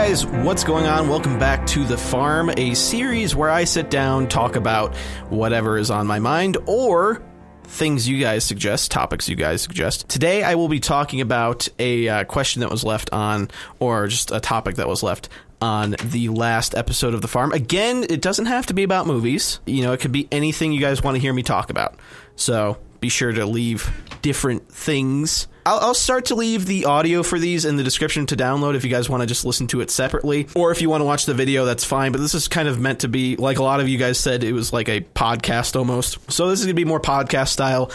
guys, what's going on? Welcome back to The Farm, a series where I sit down, talk about whatever is on my mind, or things you guys suggest, topics you guys suggest. Today I will be talking about a question that was left on, or just a topic that was left on the last episode of The Farm. Again, it doesn't have to be about movies. You know, it could be anything you guys want to hear me talk about. So be sure to leave different things. I'll start to leave the audio for these in the description to download if you guys want to just listen to it separately. Or if you want to watch the video, that's fine. But this is kind of meant to be, like a lot of you guys said, it was like a podcast almost. So this is going to be more podcast style.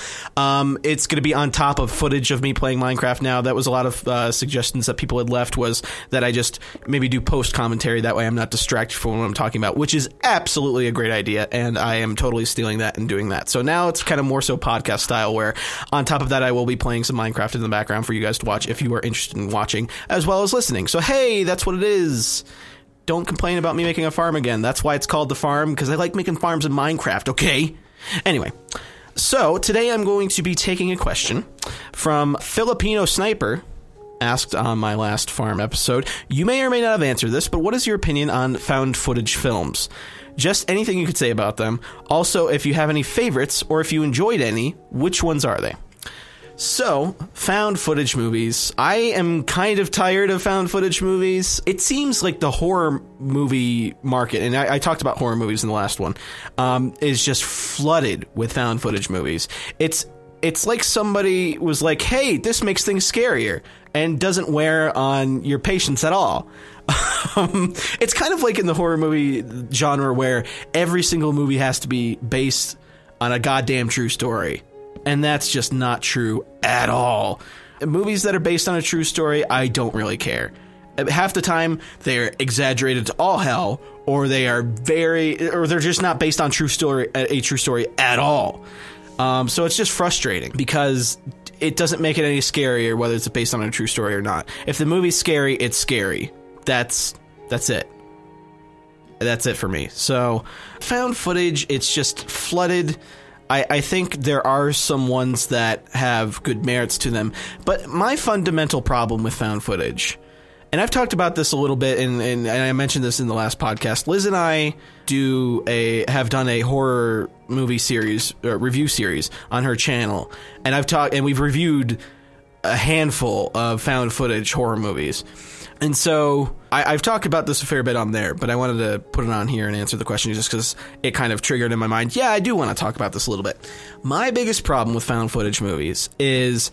It's going to be on top of footage of me playing Minecraft now. That was a lot of suggestions that people had left, was that I just maybe do post commentary. That way I'm not distracted from what I'm talking about, which is absolutely a great idea. And I am totally stealing that and doing that. So now it's kind of more so podcast style, where on top of that, I will be playing some Minecraft in the background for you guys to watch if you are interested in watching as well as listening. So hey, that's what it is. Don't complain about me making a farm again. That's why it's called The Farm, because I like making farms in Minecraft, okay? Anyway, so today I'm going to be taking a question from Filipino Sniper, asked on my last farm episode. You may or may not have answered this, but what is your opinion on found footage films? Just anything you could say about them. Also, if you have any favorites, or if you enjoyed any, which ones are they? So, found footage movies. I am kind of tired of found footage movies. It seems like the horror movie market, and I talked about horror movies in the last one, is just flooded with found footage movies. It's like somebody was like, hey, this makes things scarier, and doesn't wear on your patience at all. It's kind of like in the horror movie genre where every single movie has to be based on a goddamn true story. And that's just not true at all. Movies that are based on a true story, I don't really care. Half the time, they're exaggerated to all hell, or they're just not based on a true story at all. So it's just frustrating because it doesn't make it any scarier whether it's based on a true story or not. If the movie's scary, it's scary. That's it. That's it for me. So found footage, it's just flooded. I think there are some ones that have good merits to them, but my fundamental problem with found footage, and I've talked about this a little bit, and I mentioned this in the last podcast, Liz and I have done a horror movie series, review series on her channel, and we've reviewed a handful of found footage horror movies. And so I've talked about this a fair bit on there, but I wanted to put it on here and answer the question just because it kind of triggered in my mind. Yeah, I do want to talk about this a little bit. My biggest problem with found footage movies is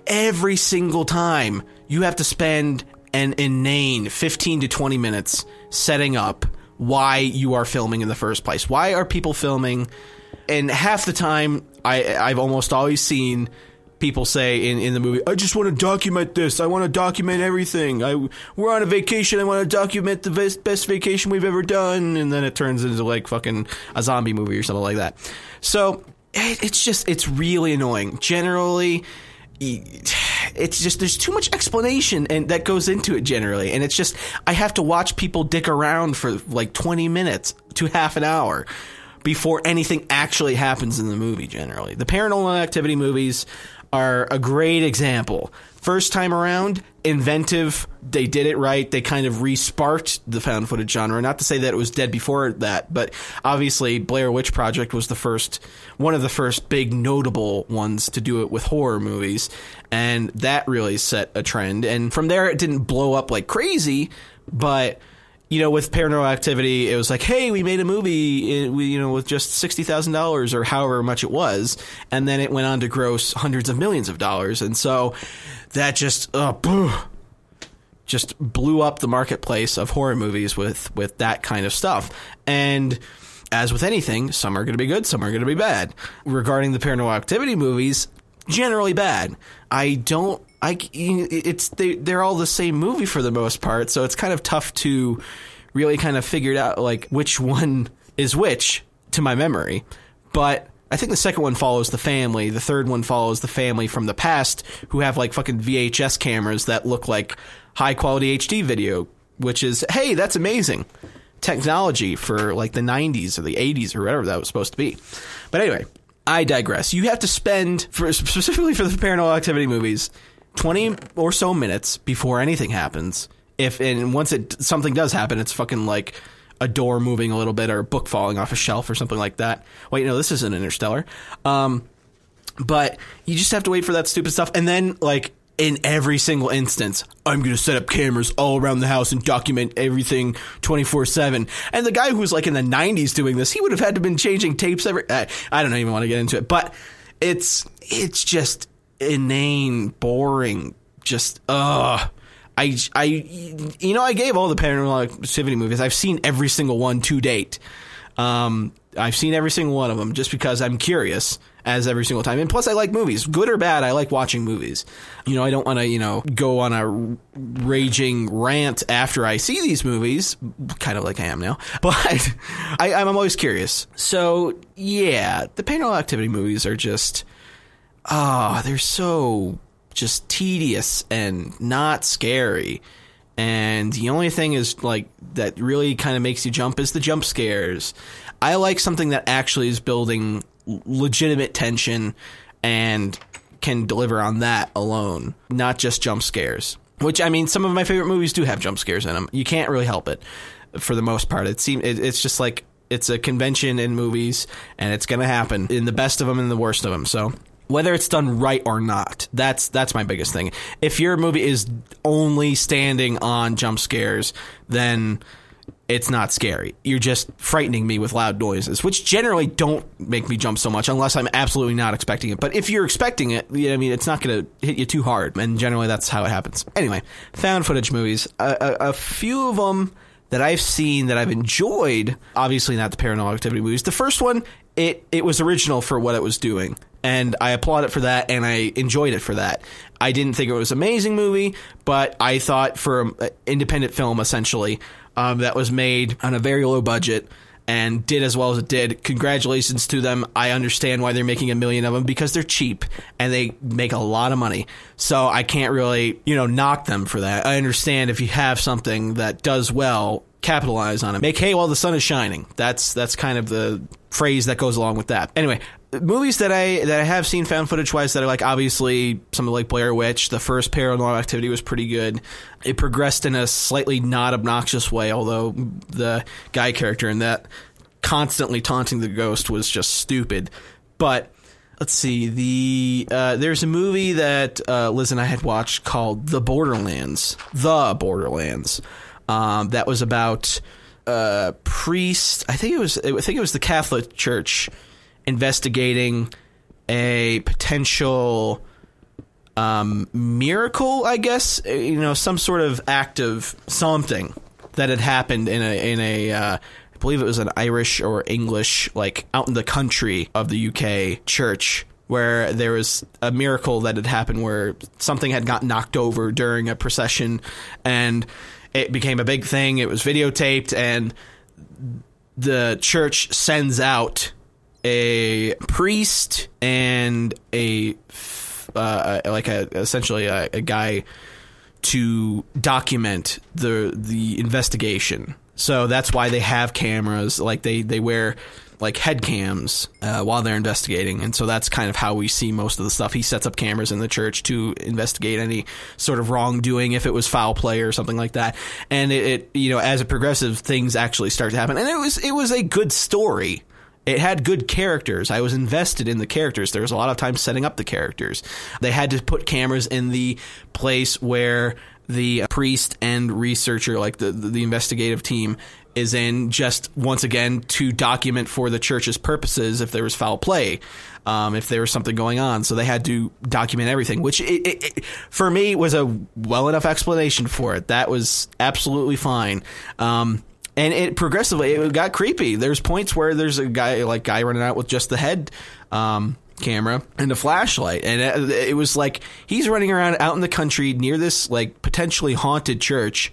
every single time you have to spend an inane 15 to 20 minutes setting up why you are filming in the first place. Why are people filming? And half the time, I've almost always seen people say in the movie, I just want to document this. I want to document everything. We're on a vacation. I want to document the best vacation we've ever done. And then it turns into like fucking a zombie movie or something like that. So it's really annoying. Generally, it's just, there's too much explanation and that goes into it generally. And it's just, I have to watch people dick around for like 20 minutes to half an hour before anything actually happens in the movie generally. The Paranormal Activity movies are a great example. First time around, inventive. They did it right. They kind of re-sparked the found footage genre. Not to say that it was dead before that, but obviously Blair Witch Project was one of the first big notable ones to do it with horror movies, and that really set a trend. And from there, it didn't blow up like crazy, but you know, with Paranormal Activity, it was like, hey, we made a movie, with just $60,000 or however much it was, and then it went on to gross hundreds of millions of dollars, and so that just blew up the marketplace of horror movies with that kind of stuff. And as with anything, some are going to be good, some are going to be bad. Regarding the Paranormal Activity movies, generally bad. They're all the same movie for the most part, so it's kind of tough to really kind of figure out like which one is which to my memory. But I think the second one follows the family. The third one follows the family from the past who have like fucking VHS cameras that look like high quality HD video, which is, hey, that's amazing technology for like the 90s or the 80s or whatever that was supposed to be. But anyway, I digress. You have to spend, specifically for the Paranormal Activity movies, 20 or so minutes before anything happens and once something does happen, it's fucking like a door moving a little bit or a book falling off a shelf or something like that. Wait, no, this isn't Interstellar. But you just have to wait for that stupid stuff. And then, like, in every single instance, I'm going to set up cameras all around the house and document everything 24/7. And the guy who was, like, in the 90s doing this, he would have had to been changing tapes I don't even want to get into it. But it's just inane, boring, just, I gave all the Paranormal Activity movies. I've seen every single one to date. I've seen every single one of them just because I'm curious as every single time. And plus, I like movies. Good or bad, I like watching movies. I don't want to, go on a raging rant after I see these movies, kind of like I am now. But I'm always curious. So, yeah, the Paranormal Activity movies are just, they're so just tedious and not scary. And the only thing is, like, that really kind of makes you jump is the jump scares. I like something that actually is building legitimate tension and can deliver on that alone, not just jump scares. Which, I mean, some of my favorite movies do have jump scares in them. You can't really help it for the most part. It's just like it's a convention in movies, and it's going to happen in the best of them and the worst of them. So whether it's done right or not, that's my biggest thing. If your movie is only standing on jump scares, then it's not scary. You're just frightening me with loud noises, which generally don't make me jump so much unless I'm absolutely not expecting it. But if you're expecting it, I mean, it's not going to hit you too hard. And generally that's how it happens. Anyway, found footage movies. A few of them that I've seen that I've enjoyed, obviously not the Paranormal Activity movies. The first one, it was original for what it was doing. And I applaud it for that, and I enjoyed it for that. I didn't think it was an amazing movie, but I thought for an independent film, essentially, that was made on a very low budget and did as well as it did. Congratulations to them. I understand why they're making 1 million of them, because they're cheap and they make a lot of money. So I can't really, knock them for that. I understand if you have something that does well, capitalize on it. Make hay while the sun is shining. That's kind of the phrase that goes along with that. Anyway, movies that I have seen found footage wise that are like, obviously something like Blair Witch. The first Paranormal Activity was pretty good. It progressed in a slightly not obnoxious way, although the guy character in that constantly taunting the ghost was just stupid. But let's see, there's a movie that Liz and I had watched called The Borderlands. That was about priest. I think it was the Catholic Church investigating a potential miracle, I guess, some sort of act of something that had happened in a I believe it was an Irish or English, like out in the country of the UK church, where there was a miracle that had happened where something had got knocked over during a procession, and it became a big thing. It was videotaped, and the church sends out a priest and essentially a guy to document the investigation. So that's why they have cameras. Like they wear like head cams while they're investigating, and so that's kind of how we see most of the stuff. He sets up cameras in the church to investigate any sort of wrongdoing, if it was foul play or something like that. And it as it progresses, things actually start to happen, and it was a good story. It had good characters. I was invested in the characters. There was a lot of time setting up the characters. They had to put cameras in the place where the priest and researcher, like the investigative team, is in, just once again to document for the church's purposes if there was foul play, if there was something going on. So they had to document everything, which it for me was a well enough explanation for it. That was absolutely fine. And it progressively, it got creepy. There's points where there's a guy running out with just the head camera and a flashlight, and it was like he's running around out in the country near this like potentially haunted church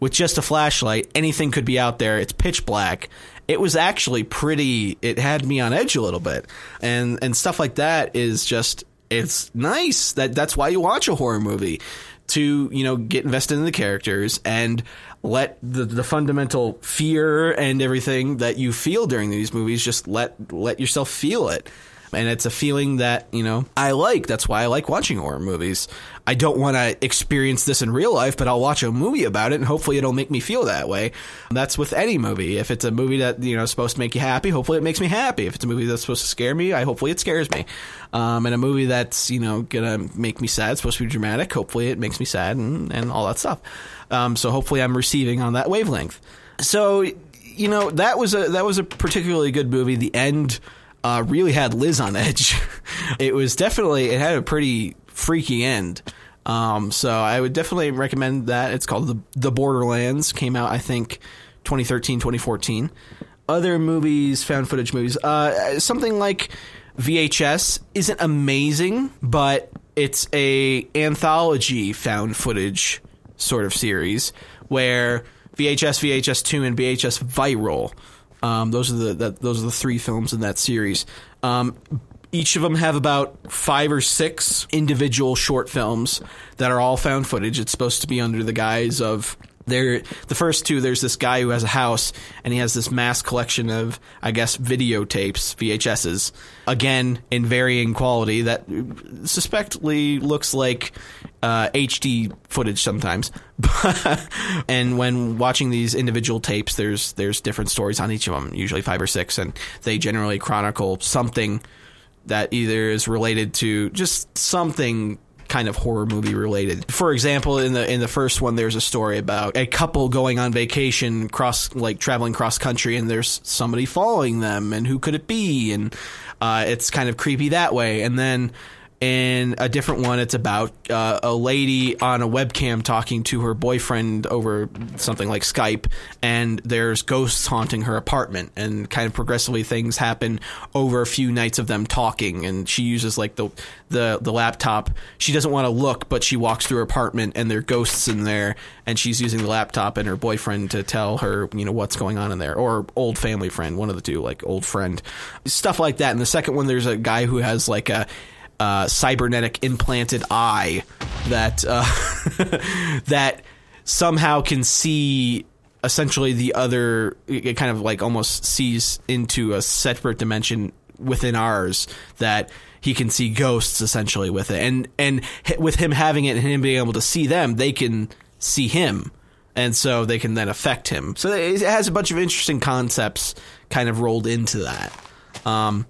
with just a flashlight. Anything could be out there. It's pitch black. It was actually pretty. It had me on edge a little bit, and stuff like that is just, it's nice. That's why you watch a horror movie, to get invested in the characters and let the fundamental fear and everything that you feel during these movies, just let yourself feel it. And it's a feeling that, I like. That's why I like watching horror movies. I don't want to experience this in real life, but I'll watch a movie about it, and hopefully it'll make me feel that way. That's with any movie. If it's a movie that, is supposed to make you happy, hopefully it makes me happy. If it's a movie that's supposed to scare me, hopefully it scares me. And a movie that's, going to make me sad, supposed to be dramatic, hopefully it makes me sad and all that stuff. So hopefully I'm receiving on that wavelength. So, that was a particularly good movie. The end really had Liz on edge. It had a pretty freaky end. So I would definitely recommend that. It's called The Borderlands. Came out, I think, 2013, 2014. Other movies, found footage movies. Something like VHS isn't amazing, but it's a anthology found footage sort of series where VHS, VHS2, and VHS Viral. Those are the three films in that series. Each of them have about 5 or 6 individual short films that are all found footage. It's supposed to be under the guise of the first two. There's this guy who has a house, and he has this mass collection of, I guess, videotapes, VHSs, again in varying quality that suspectly looks like HD footage sometimes. And when watching these individual tapes, there's different stories on each of them, usually 5 or 6, and they generally chronicle something that either is related to just something kind of horror movie related. For example, in the first one, there's a story about a couple going on vacation traveling cross country, and there's somebody following them, and who could it be? And it's kind of creepy that way. And then in a different one, it's about a lady on a webcam talking to her boyfriend over something like Skype, and there's ghosts haunting her apartment, and kind of progressively things happen over a few nights of them talking, and she uses like the laptop. She doesn't want to look, but she walks through her apartment, and there are ghosts in there, and she's using the laptop and her boyfriend to tell her, what's going on in there, or old family friend, one of the two, like old friend, stuff like that. In the second one, there's a guy who has like a cybernetic implanted eye that that somehow can see essentially the other. It kind of like almost sees into a separate dimension within ours, that he can see ghosts essentially with it, and with him having it and him being able to see them, they can see him, and so they can then affect him. So it has a bunch of interesting concepts kind of rolled into that.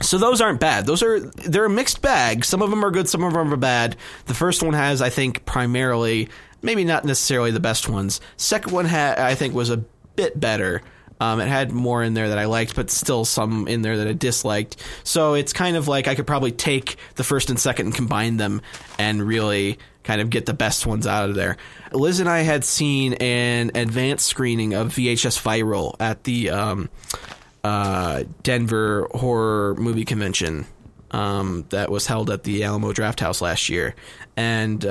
So those aren't bad. They're a mixed bag. Some of them are good, some of them are bad. The first one has, I think, primarily, maybe not necessarily the best ones. Second one I think was a bit better. It had more in there that I liked, but still some in there that I disliked. So it's kind of like I could probably take the first and second and combine them and really kind of get the best ones out of there. Liz and I had seen an advanced screening of VHS Viral at the Denver Horror Movie Convention that was held at the Alamo Drafthouse last year, and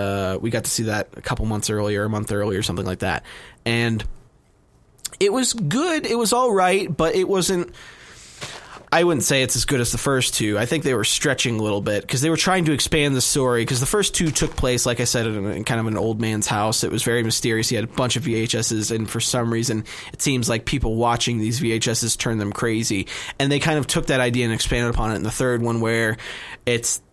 we got to see that a month earlier, something like that. And it was good. It was all right, but it wasn't. I wouldn't say it's as good as the first two. I think they were stretching a little bit because they were trying to expand the story, because the first two took place, like I said, in kind of an old man's house. It was very mysterious. He had a bunch of VHSs, and for some reason, it seems like people watching these VHSs turned them crazy. And they kind of took that idea and expanded upon it in the third one, where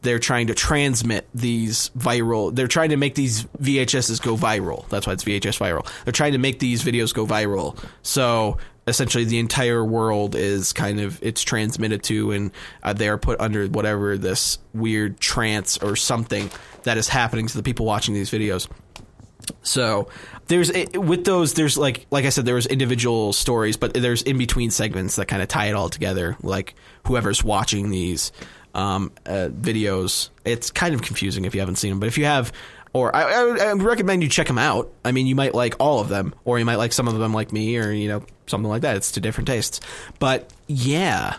they're trying to transmit these viral. They're trying to make these VHSs go viral. That's why it's VHS Viral. They're trying to make these videos go viral. So essentially the entire world is it's transmitted to, and they are put under whatever this weird trance or something that is happening to the people watching these videos. So there's like I said, there was individual stories, but there's in between segments that kind of tie it all together. Like whoever's watching these videos, it's kind of confusing if you haven't seen them, but if you have, or I would recommend you check them out. I mean, you might like all of them, or you might like some of them like me, or something like that. It's two different tastes. But yeah,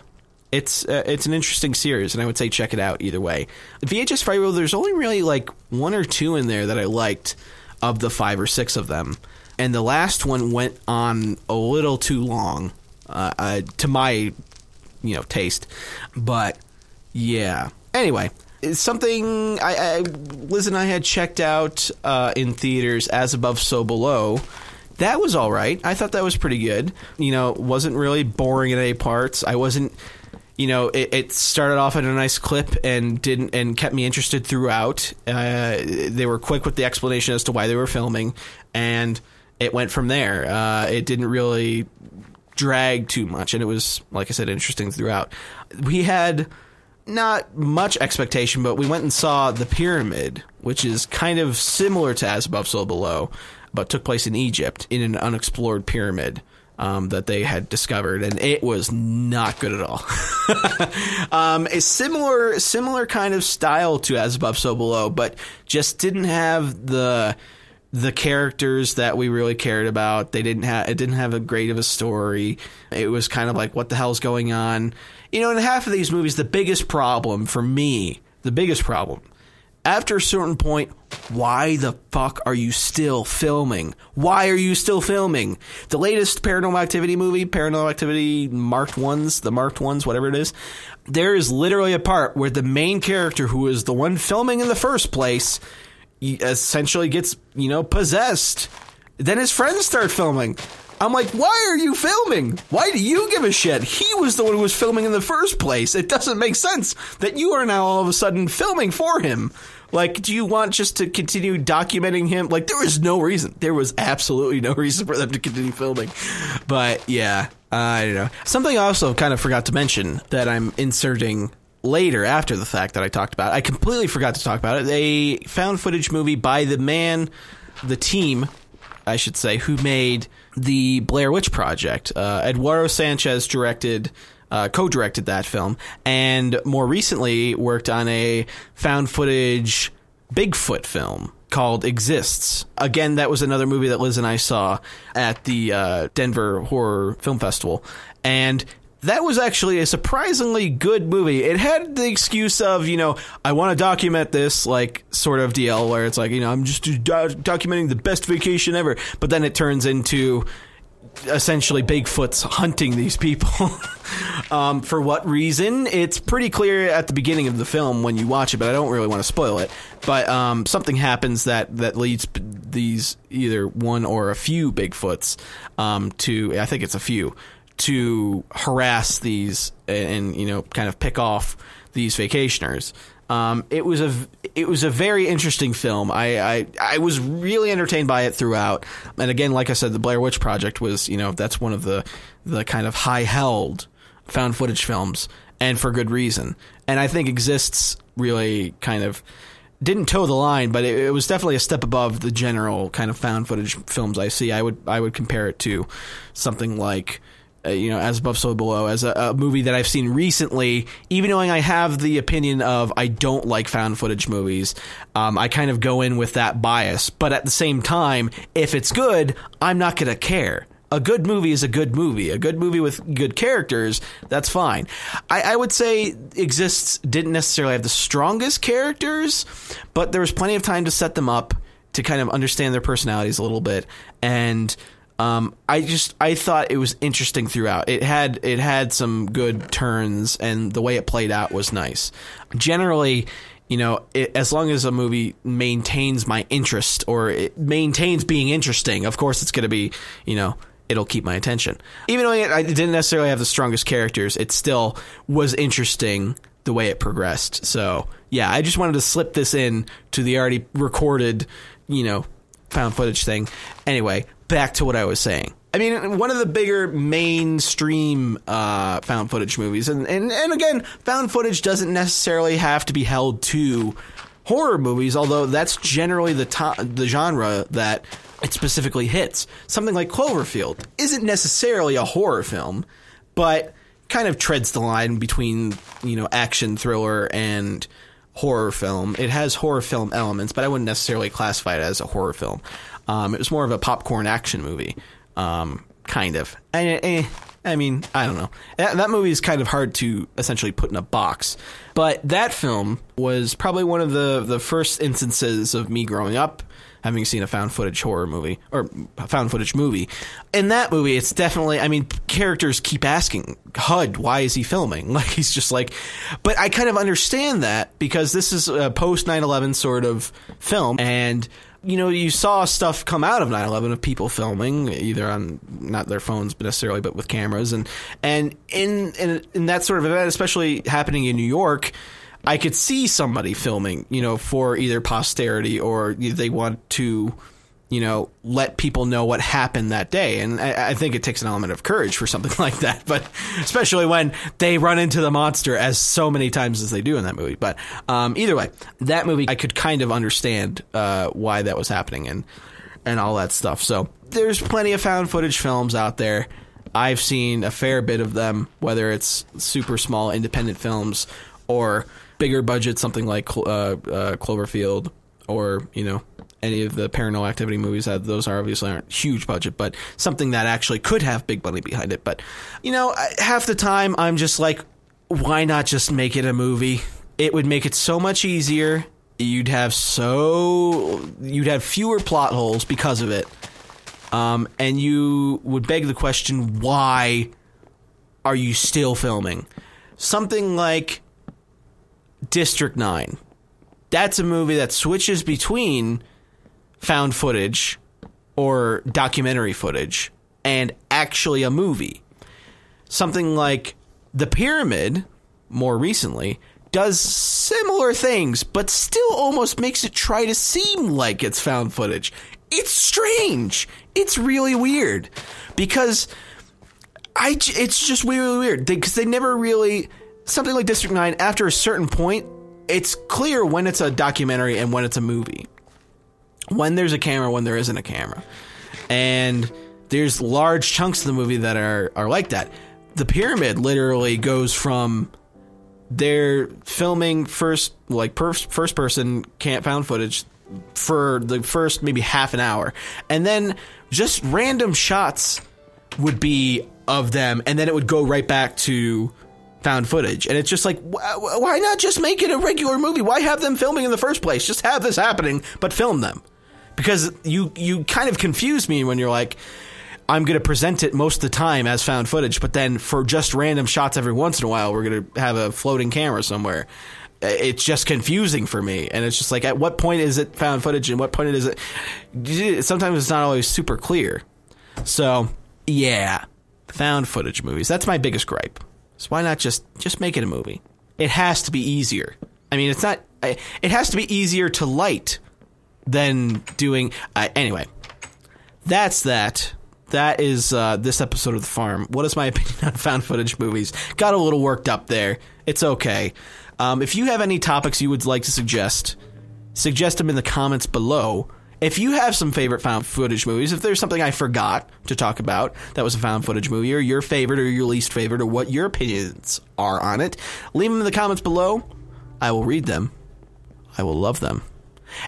it's an interesting series, and I would say check it out either way. The VHS Viral, there's only really like 1 or 2 in there that I liked of the 5 or 6 of them, and the last one went on a little too long to my taste. But yeah, anyway. It's something Liz and I had checked out in theaters, As Above, So Below. That was all right. I thought that was pretty good. Wasn't really boring at any parts. I wasn't. it started off at a nice clip and kept me interested throughout. They were quick with the explanation as to why they were filming, and it went from there. It didn't really drag too much, and it was, like I said, interesting throughout. We had not much expectation, but we went and saw The Pyramid, which is kind of similar to As Above, So Below, but took place in Egypt in an unexplored pyramid that they had discovered, and it was not good at all. A similar kind of style to As Above, So Below, but just didn't have the characters that we really cared about. It didn't have a great of a story. It was kind of like, what the hell's going on? In half of these movies, the biggest problem for me, after a certain point, why the fuck are you still filming? Why are you still filming? The latest Paranormal Activity movie, Paranormal Activity Marked Ones, whatever it is, there is literally a part where the main character, who is the one filming in the first place, essentially gets, possessed. Then his friends start filming. I'm like, why are you filming? Why do you give a shit? He was the one who was filming in the first place. It doesn't make sense that you are now all of a sudden filming for him. Like, do you want just to continue documenting him? Like, there was no reason. There was absolutely no reason for them to continue filming. But, yeah, I don't know. Something I also kind of forgot to mention that I'm inserting later after the fact that I talked about. I completely forgot to talk about it. A found footage movie by the team, I should say, who made the Blair Witch Project. Eduardo Sanchez co-directed that film, and more recently worked on a found footage Bigfoot film called Exists. Again, that was another movie that Liz and I saw at the Denver Horror Film Festival, and that was actually a surprisingly good movie. It had the excuse of, I want to document this, like, sort of deal, where it's like, I'm just documenting the best vacation ever. But then it turns into essentially Bigfoot's hunting these people. For what reason? It's pretty clear at the beginning of the film when you watch it, but I don't really want to spoil it. But something happens that leads these either one or a few Bigfoots to, I think it's a few, to harass these and kind of pick off these vacationers. It was a very interesting film. I was really entertained by it throughout. And again, like I said, the Blair Witch Project was, that's one of the kind of high-held found footage films, and for good reason. And I think Exists really kind of didn't toe the line, but it was definitely a step above the general kind of found footage films I see. I would compare it to something like As Above, So Below, as a movie that I've seen recently. Even knowing I have the opinion of I don't like found footage movies, I kind of go in with that bias. But at the same time, if it's good, I'm not going to care. A good movie is a good movie. A good movie with good characters, that's fine. I would say Exists didn't necessarily have the strongest characters, but there was plenty of time to set them up, to kind of understand their personalities a little bit, and I thought it was interesting throughout. It had some good turns, and the way it played out was nice. Generally, as long as a movie maintains my interest, or it maintains being interesting, of course it's going to be, it'll keep my attention. Even though it didn't necessarily have the strongest characters, it still was interesting the way it progressed. So, yeah, I just wanted to slip this in to the already recorded, found footage thing. Anyway, back to what I was saying. I mean, one of the bigger mainstream found footage movies, and again, found footage doesn't necessarily have to be held to horror movies, although that's generally the genre that it specifically hits. Something like Cloverfield isn't necessarily a horror film, but kind of treads the line between, action thriller and horror film. It has horror film elements, but I wouldn't necessarily classify it as a horror film. It was more of a popcorn action movie, kind of. I mean, I don't know. That movie is kind of hard to essentially put in a box. But that film was probably one of the first instances of me growing up having seen a found footage horror movie, or a found footage movie. In that movie, it's definitely, characters keep asking, HUD, why is he filming? Like, he's just like, but I kind of understand that, because this is a post 9/11 sort of film, and you saw stuff come out of 9/11 of people filming, either on not their phones necessarily, but with cameras, and in that sort of event, especially happening in New York, I could see somebody filming, for either posterity or they want to, let people know what happened that day. And I think it takes an element of courage for something like that, but especially when they run into the monster as so many times as they do in that movie. But either way, that movie, I could kind of understand why that was happening and all that stuff. So there's plenty of found footage films out there. I've seen a fair bit of them, whether it's super small independent films or bigger budget, something like Cloverfield or, any of the Paranormal Activity movies. Those obviously aren't huge budget, but something that actually could have big money behind it. But, half the time I'm just like, why not just make it a movie? It would make it so much easier. You'd have fewer plot holes because of it. And you would beg the question, why are you still filming? Something like District 9. That's a movie that switches between found footage or documentary footage and actually a movie. Something like The Pyramid, more recently, does similar things, but still almost makes it try to seem like it's found footage. It's strange. It's really weird because it's just really weird because they never really, something like District 9, after a certain point, it's clear when it's a documentary and when it's a movie. When there's a camera, when there isn't a camera. And there's large chunks of the movie that are like that. The Pyramid literally goes from they're filming first person found footage for the first maybe half an hour. And then just random shots would be of them, and then it would go right back to found footage. And it's just like, why not just make it a regular movie? Why have them filming in the first place? Just have this happening, but film them. Because you kind of confuse me when you're like, I'm going to present it most of the time as found footage, but then for just random shots every once in a while, we're going to have a floating camera somewhere. It's just confusing for me. And it's just like, at what point is it found footage and what point is it? Sometimes it's not always super clear. So, yeah, found footage movies. That's my biggest gripe. So why not just make it a movie? It has to be easier. I mean, it has to be easier to light than doing... anyway, that's that. That is this episode of The Farm. What is my opinion on found footage movies? Got a little worked up there. It's okay. If you have any topics you would like to suggest them in the comments below. If you have some favorite found footage movies, if there's something I forgot to talk about that was a found footage movie, or your favorite or your least favorite, or what your opinions are on it, leave them in the comments below. I will read them. I will love them.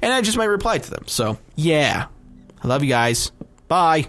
And I just might reply to them. So, yeah. I love you guys. Bye.